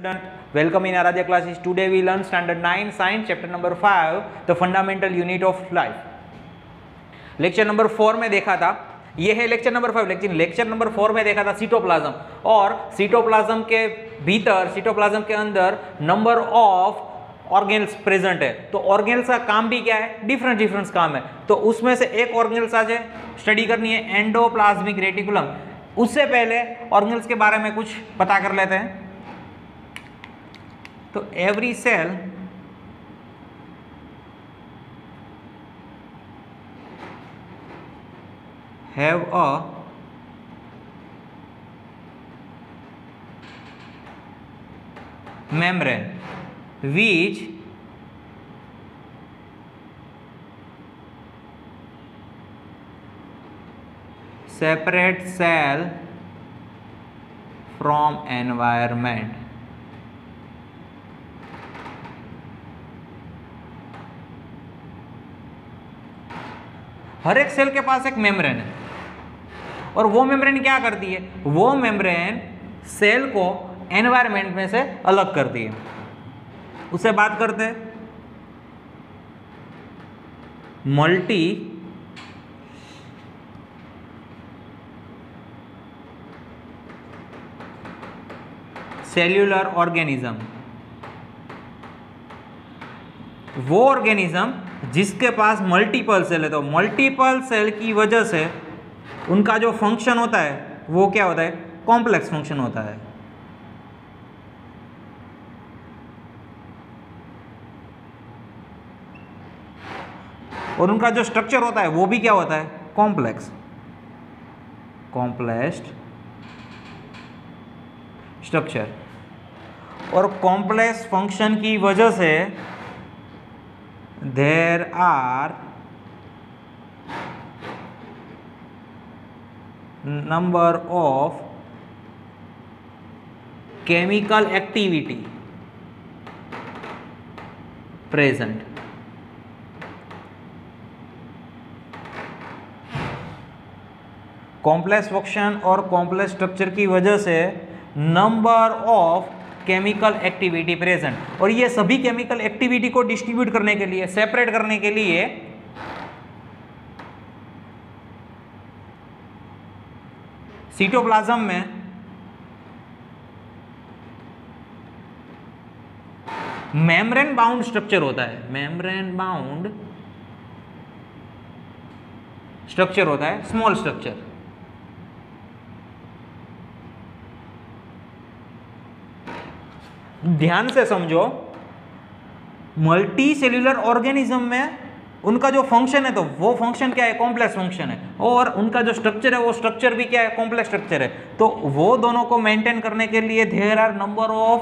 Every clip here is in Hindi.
student, welcome in Aradhya classes. Today we learn standard 9 science chapter number 5, the fundamental unit of life. Lecture number 4 में देखा था, ये है लेक्चर नंबर 5, लेकिन लेक्चर नंबर 4 में देखा था सीटोप्लाज्म, और सीटोप्लाज्म के भीतर, सीटोप्लाज्म के अंदर नंबर ऑफ ऑर्गेनल्स प्रेजेंट है। तो ऑर्गेनल्स का काम भी क्या है, डिफरेंट काम है। तो उसमें से एक ऑर्गेनल्स आज स्टडी करनी है, एंडोप्लाज्मिक रेटिकुलम। उससे पहले ऑर्गेनल्स के बारे में कुछ पता कर लेते हैं। तो every cell have a membrane which separate cell from environment. हर एक सेल के पास एक मेम्ब्रेन है, और वो मेम्ब्रेन क्या करती है, वो मेम्ब्रेन सेल को एनवायरनमेंट में से अलग करती है। उससे बात करते हैं मल्टी सेल्यूलर ऑर्गेनिज्म। वो ऑर्गेनिज्म जिसके पास मल्टीपल सेल है। तो मल्टीपल सेल की वजह से उनका जो फंक्शन होता है वो क्या होता है, कॉम्प्लेक्स फंक्शन होता है। और उनका जो स्ट्रक्चर होता है वो भी क्या होता है, कॉम्प्लेक्स स्ट्रक्चर। और कॉम्प्लेक्स फंक्शन की वजह से there are number of chemical activity present. Complex function और कॉम्प्लेक्स स्ट्रक्चर की वजह से number of chemical activity present. और ये सभी केमिकल एक्टिविटी को डिस्ट्रीब्यूट करने के लिए, सेपरेट करने के लिए सीटोप्लाज्म में मेम्ब्रेन बाउंड स्ट्रक्चर होता है। मेम्ब्रेन बाउंड स्ट्रक्चर होता है, स्मॉल स्ट्रक्चर। ध्यान से समझो, मल्टी सेल्यूलर ऑर्गेनिज्म में उनका जो फंक्शन है, तो वो फंक्शन क्या है, कॉम्प्लेक्स फंक्शन है। और उनका जो स्ट्रक्चर है वो स्ट्रक्चर भी क्या है, कॉम्प्लेक्स स्ट्रक्चर है। तो वो दोनों को मेंटेन करने के लिए there are number of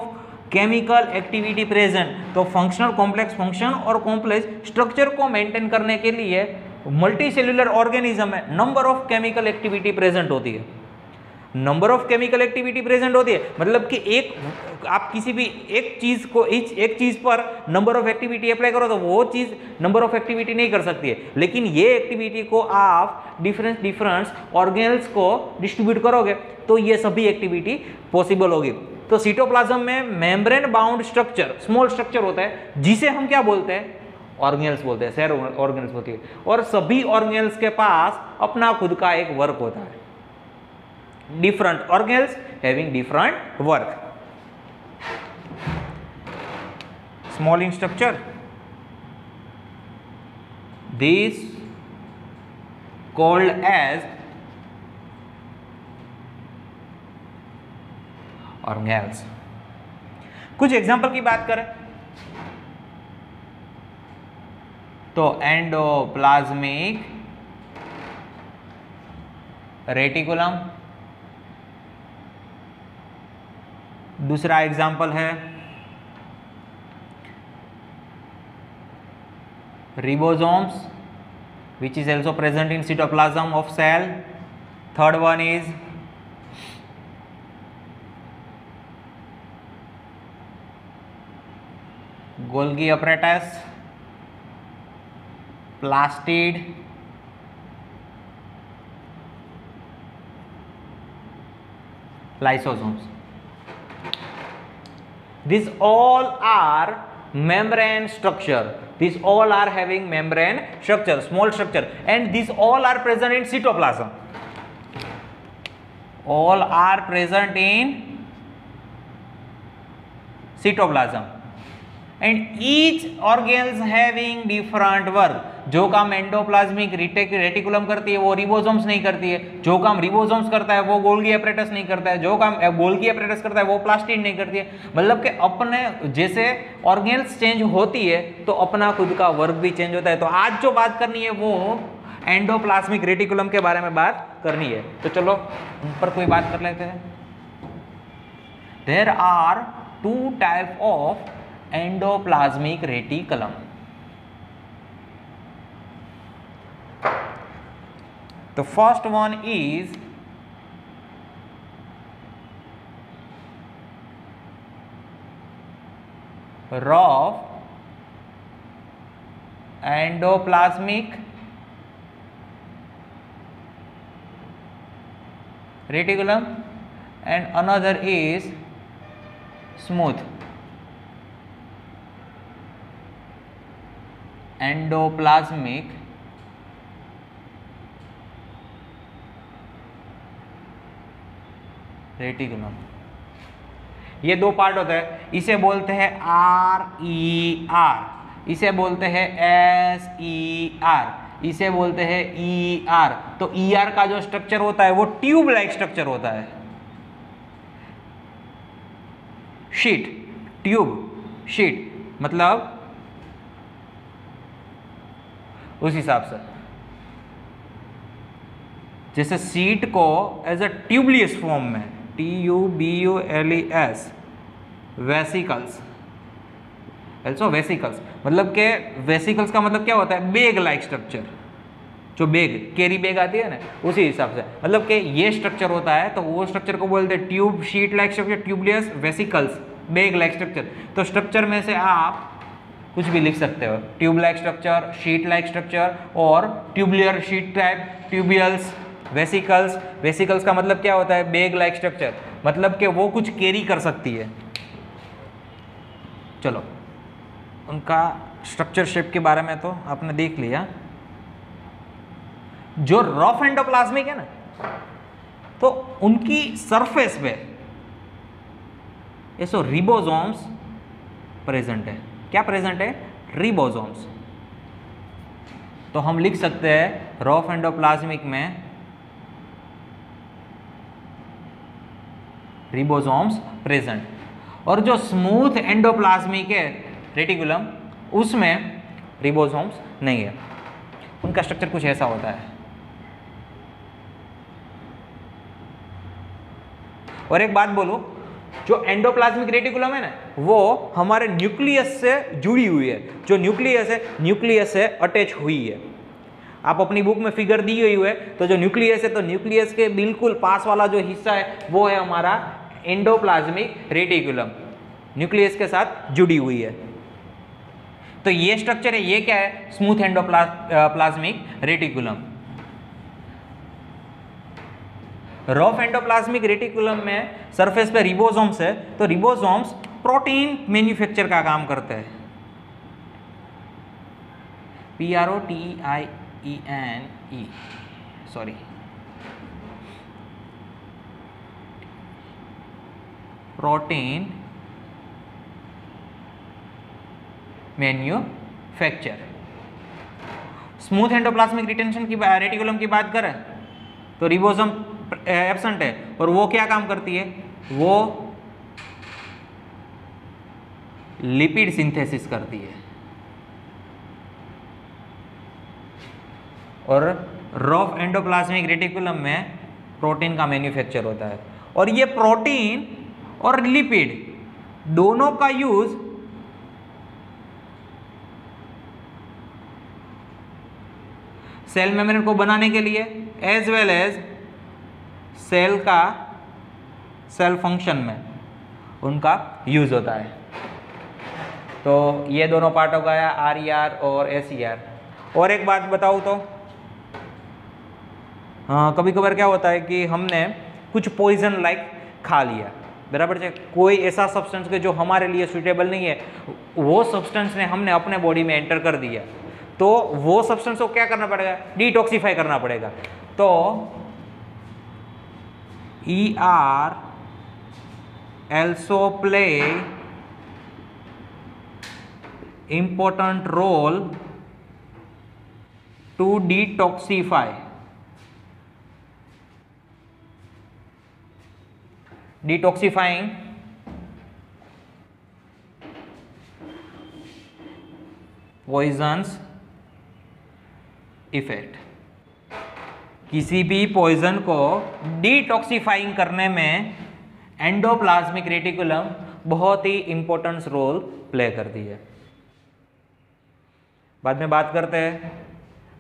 chemical activity present. तो फंक्शनल कॉम्प्लेक्स फंक्शन और कॉम्प्लेक्स स्ट्रक्चर को मेंटेन करने के लिए मल्टी सेल्यूलर ऑर्गेनिज्म में number of chemical activity present होती है। Number of chemical activity present होती है, मतलब कि एक आप किसी भी एक चीज को, एक चीज पर नंबर ऑफ एक्टिविटी अप्लाई करो तो वो चीज नंबर ऑफ एक्टिविटी नहीं कर सकती है। लेकिन ये एक्टिविटी को आप डिफरेंट ऑर्गेनल्स को डिस्ट्रीब्यूट करोगे तो ये सभी एक्टिविटी पॉसिबल होगी। तो सीटोप्लाज्म में membrane bound structure, small structure होता है, जिसे हम क्या बोलते हैं, ऑर्गेनल्स बोलते हैं, सेल ऑर्गेनल्स होती है। और सभी ऑर्गेनल्स के पास अपना खुद का एक वर्क होता है। Different organelles having different work. Small in structure, these called as organelles. कुछ एग्जांपल की बात करें तो एंडोप्लाज्मिक रेटिकुलम, दूसरा एग्जाम्पल है ribosomes which is also present in cytoplasm of cell. Third one is Golgi apparatus, plastid, lysosomes. These all are membrane structure. These all are having membrane structure, small structure, and these all are present in cytoplasm. All are present in cytoplasm, and each organs having different work. जो काम एंडोप्लाज्मिक रेटिकुलम करती है वो रिबोसोम्स नहीं करती है, जो काम रिबोसोम्स करता है वो गोल्गी एपरेटस नहीं करता है, जो काम गोल्गी एपरेटस करता है वो प्लास्टिड नहीं करती है। मतलब कि अपने जैसे ऑर्गेन्स चेंज होती है तो अपना खुद का वर्क भी चेंज होता है। तो आज जो बात करनी है वो एंडोप्लाज्मिक रेटिकुलम के बारे में बात करनी है। तो चलो उन पर कोई बात कर लेते हैं। There are 2 type of endoplasmic reticulum. The first one is rough endoplasmic reticulum and another is smooth endoplasmic reticulum. ये 2 पार्ट होता है, इसे बोलते हैं RER, इसे बोलते हैं SER, इसे बोलते हैं ER। तो ER का जो स्ट्रक्चर होता है वो ट्यूब लाइक स्ट्रक्चर होता है, शीट, ट्यूब शीट, मतलब उस हिसाब से जैसे सीट को एज अ ट्यूबलियस फॉर्म में TUBULES वेसिकल्स, also वेसिकल्स, मतलब के वेसिकल्स का मतलब क्या होता है, बैग लाइक स्ट्रक्चर, जो बैग कैरी बैग आती है ना उसी हिसाब से, मतलब कि ये स्ट्रक्चर होता है तो वो स्ट्रक्चर को बोलते हैं tube sheet like structure, tubules, vesicles, bag like structure. तो स्ट्रक्चर में से आप कुछ भी लिख सकते हो, tube like structure, sheet like structure और tubular sheet type, tubules, vesicles. Vesicles का मतलब क्या होता है, बैग लाइक स्ट्रक्चर, मतलब कि वो कुछ कैरी कर सकती है। चलो उनका स्ट्रक्चर शेप के बारे में तो आपने देख लिया। जो रफ एंडोप्लाज्मिक है ना, तो उनकी सरफेस पे ऐसो रिबोसोम्स प्रेजेंट है। क्या प्रेजेंट है, रिबोसोम्स। तो हम लिख सकते हैं रफ एंडोप्लाज्मिक में रिबोसोम्स प्रेजेंट, और जो स्मूथ एंडोप्लाज्मिक है रेटिकुलम उसमें रिबोसोम्स नहीं है। उनका स्ट्रक्चर कुछ ऐसा होता है। और एक बात बोलो, जो एंडोप्लाज्मिक रेटिकुलम है ना वो हमारे न्यूक्लियस से जुड़ी हुई है। जो न्यूक्लियस है, न्यूक्लियस से अटैच हुई है। आप अपनी बुक में फिगर दी हुई है, तो जो न्यूक्लियस है, तो न्यूक्लियस के बिल्कुल पास वाला जो हिस्सा है वो है हमारा एंडोप्लाज्मिक रेटिकुलम, न्यूक्लियस के साथ जुड़ी हुई है। तो ये स्ट्रक्चर है, ये क्या है, smooth endoplasmic reticulum. Rough endoplasmic reticulum में सरफेस पे रिबोसोम्स है, तो रिबोसोम्स प्रोटीन मैन्युफैक्चर का काम करते हैं। PROTIENE, sorry, protein manufacture. Smooth endoplasmic retention की रेटिकुलम की बात करें तो रिबोसोम एब्सेंट है, और वो क्या काम करती है, वो लिपिड सिंथेसिस करती है। और रफ एंडोप्लाज्मिक रेटिकुलम में प्रोटीन का मैन्युफैक्चर होता है। और ये प्रोटीन और लिपिड दोनों का यूज सेल मेम्ब्रेन को बनाने के लिए एज वेल एज सेल का सेल फंक्शन में उनका यूज होता है। तो ये दोनों पार्ट हो गया, RER और SER। और एक बात बताऊँ तो कभी कभार क्या होता है कि हमने कुछ पॉइजन लाइक खा लिया, बराबर है। कोई ऐसा सब्सटेंस के जो हमारे लिए सुटेबल नहीं है, वो सब्सटेंस ने हमने अपने बॉडी में एंटर कर दिया, तो वो सब्सटेंस को क्या करना पड़ेगा, डिटॉक्सिफाई करना पड़ेगा। तो ER also play important role to detoxify. Detoxifying poisons effect. किसी भी पॉइजन को डिटॉक्सिफाइंग करने में एंडोप्लाज्मिक रेटिकुलम बहुत ही इंपॉर्टेंट रोल प्ले करती है। बाद में बात करते हैं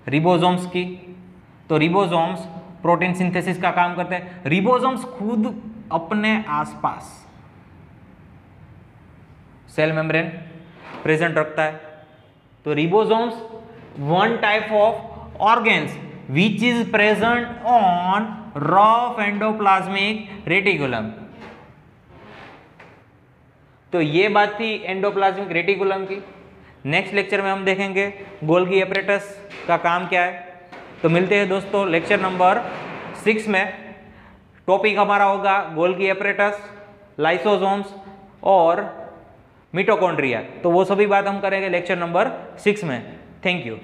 रिबोसोम्स की। तो रिबोसोम्स प्रोटीन सिंथेसिस का काम करते हैं। रिबोसोम्स खुद अपने आसपास सेल मेम्ब्रेन प्रेजेंट रखता है। तो ribosomes one type of organs which is present on rough endoplasmic reticulum। तो ये बात थी एंडोप्लाज्मिक रेटिकुलम की। नेक्स्ट लेक्चर में हम देखेंगे गोल्गी एपरेटस का काम क्या है। तो मिलते हैं दोस्तों लेक्चर नंबर 6 में। टॉपिक हमारा होगा गोल्गी एपरेटस, लाइसोसोम्स और मिटोकॉन्ड्रिया। तो वो सभी बात हम करेंगे लेक्चर नंबर 6 में। Thank you.